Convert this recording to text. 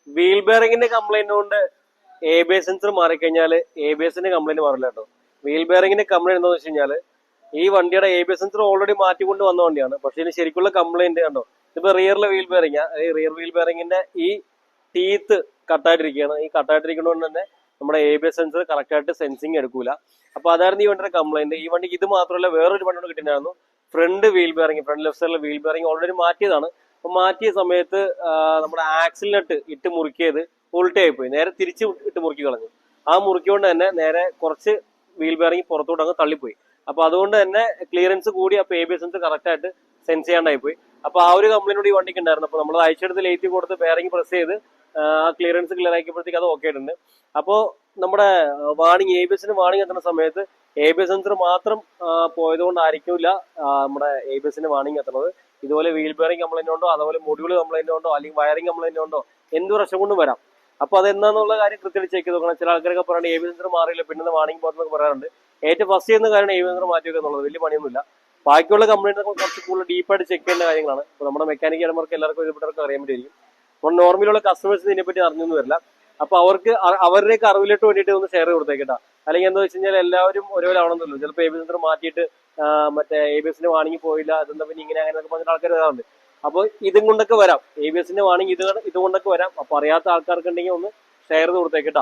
Wheel ബെയറിംഗിന്റെ complaint കൊണ്ട് A B S sensor മാറിക്കഴിഞ്ഞാൽ എ ബി എസിന്റെ കംപ്ലൈന്റ് മാറില്ല കേട്ടോ. വീൽ ബെയറിംഗിന്റെ കംപ്ലൈന്റ് എന്താണെന്ന് വെച്ച് കഴിഞ്ഞാൽ ഈ വണ്ടിയുടെ A B S sensor already മാറ്റിക്കൊണ്ട് വന്ന വണ്ടിയാണ്. പക്ഷെ ഇതിന് ശരിക്കുള്ള കംപ്ലൈന്റ് കണ്ടോ, ഇതിപ്പോ റിയറിലെ വീൽ ബെയറിംഗ്, റിയർ വീൽ ബെയറിംഗിന്റെ ഈ ടീത്ത് കട്ടായിട്ടിരിക്കുകയാണ്. ഈ കട്ടായിട്ടിരിക്കുന്നതുകൊണ്ട് തന്നെ നമ്മുടെ A B S sensor correct ആയിട്ട് സെൻസിങ് എടുക്കൂല. അപ്പൊ അതായിരുന്നു ഈ വണ്ടിയുടെ കംപ്ലൈന്റ്. ഈ വണ്ടിക്ക് ഇത് മാത്രമല്ല വേറൊരു വണ്ടിയോട് കിട്ടിയിട്ടുണ്ടായിരുന്നു, front wheel bearing, front left സൈഡിലെ വീൽ ബെയറിംഗ് ഓൾറെഡി മാറ്റിയതാണ്. അപ്പൊ മാറ്റിയ സമയത്ത് നമ്മുടെ ആക്സിൽ നട്ട് ഇട്ട് മുറുക്കിയത് ഉൾട്ടയായി പോയി, നേരെ തിരിച്ച് ഇട്ട് മുറുക്കി കളഞ്ഞു. ആ മുറുക്കിക്കൊണ്ട് തന്നെ നേരെ കുറച്ച് വീൽ ബെയറിംഗ് പുറത്തോട്ട് അങ്ങ് തള്ളിപ്പോയി. അപ്പൊ അതുകൊണ്ട് തന്നെ ക്ലിയറൻസ് കൂടി, അപ്പൊ A B S sensor correct ആയിട്ട് സെൻസ് ചെയ്യാണ്ടായി പോയി. അപ്പൊ ആ ഒരു കംപ്ലൈന്റ് ഈ വണ്ടിക്ക് ഉണ്ടായിരുന്നു. അപ്പൊ നമ്മൾ അയച്ചെടുത്ത് ലേറ്റ് കൊടുത്ത് ബെയറിംഗ് പ്രസ് ചെയ്ത് ആ ക്ലിയറൻസ് ക്ലിയർ ആക്കിയപ്പോഴത്തേക്ക് അത് ഓക്കെ ആയിട്ടുണ്ട്. അപ്പോൾ നമ്മുടെ വാണിംഗ്, എ ബി എസിന് വാണിംഗ് എത്തുന്ന സമയത്ത് എ ബി എസ് സെൻസർ മാത്രം പോയതുകൊണ്ടായിരിക്കില്ല നമ്മുടെ എ ബി എസിന് വാണിംഗ് എത്തുന്നത്. ഇതുപോലെ വീൽ ബെയറിംഗ് കംപ്ലൈന്റ് ഉണ്ടോ, അതുപോലെ മൊഡ്യൂൾ കംപ്ലൈന്റ് ഉണ്ടോ, അല്ലെങ്കിൽ വയറിംഗ് കംപ്ലൈന്റ് ഉണ്ടോ, എന്ത് പ്രശ്നം കൊണ്ടും വരാം. അപ്പൊ അതെന്താന്നുള്ള കാര്യം കൃത്യമായിട്ട് ചെക്ക് ചെയ്ത് നോക്കണം. ചില ആൾക്കാരൊക്കെ പറയുന്നത് എ ബി സെൻസർ മാറിയില്ല പിന്നെ വാണിംഗ് പോകുന്നതൊക്കെ പറയാറുണ്ട്. ഏറ്റവും ഫസ്റ്റ് ചെയ്യുന്ന കാര്യം എ ബി സെൻസർ മാറ്റി വെക്കുക എന്നുള്ളത്, വലിയ പണിയൊന്നുമില്ല. ബാക്കിയുള്ള കംപ്ലൈന്റ് കുറച്ച് കൂടുതൽ ഡീപ്പായിട്ട് ചെക്ക് ചെയ്യേണ്ട കാര്യങ്ങളാണ്. ഇപ്പൊ നമ്മുടെ മെക്കാനിക് ഇടമാർക്ക് എല്ലാവർക്കും ഒരുപാടൊക്കെ അറിയാൻ പറ്റിയിരിക്കും. അപ്പോൾ നോർമലുള്ള കസ്റ്റമേഴ്സിന് ഇതിനെപ്പറ്റി അറിഞ്ഞൊന്നും വരില്ല. അപ്പൊ അവർക്ക് അവരുടെയൊക്കെ അറിവിലേക്ക് വേണ്ടിയിട്ട് ഒന്ന് ഷെയർ കൊടുത്തേക്കട്ടാ. അല്ലെങ്കിൽ എന്താ വെച്ച് കഴിഞ്ഞാൽ എല്ലാവരും ഒരേപോലെ ആവണമെന്നല്ലോ. ചിലപ്പോൾ എ ബി സെൻസർ മാറ്റിയിട്ട് മറ്റേ എ ബി എസിന്റെ വാണിംഗ് പോയില്ല, അതെന്താ പിന്നെ ഇങ്ങനെ അങ്ങനെ പറഞ്ഞിട്ട് ആൾക്കാർ വരാറുണ്ട്. അപ്പോൾ ഇതും കൊണ്ടൊക്കെ വരാം, എ ബി എസിന്റെ വാണിംഗ് ഇതുകൊണ്ടൊക്കെ വരാം. അപ്പൊ അറിയാത്ത ആൾക്കാർക്ക് ഉണ്ടെങ്കിൽ ഒന്ന് ഷെയർ ചെയ്ത് കൊടുത്തേക്കട്ടാ.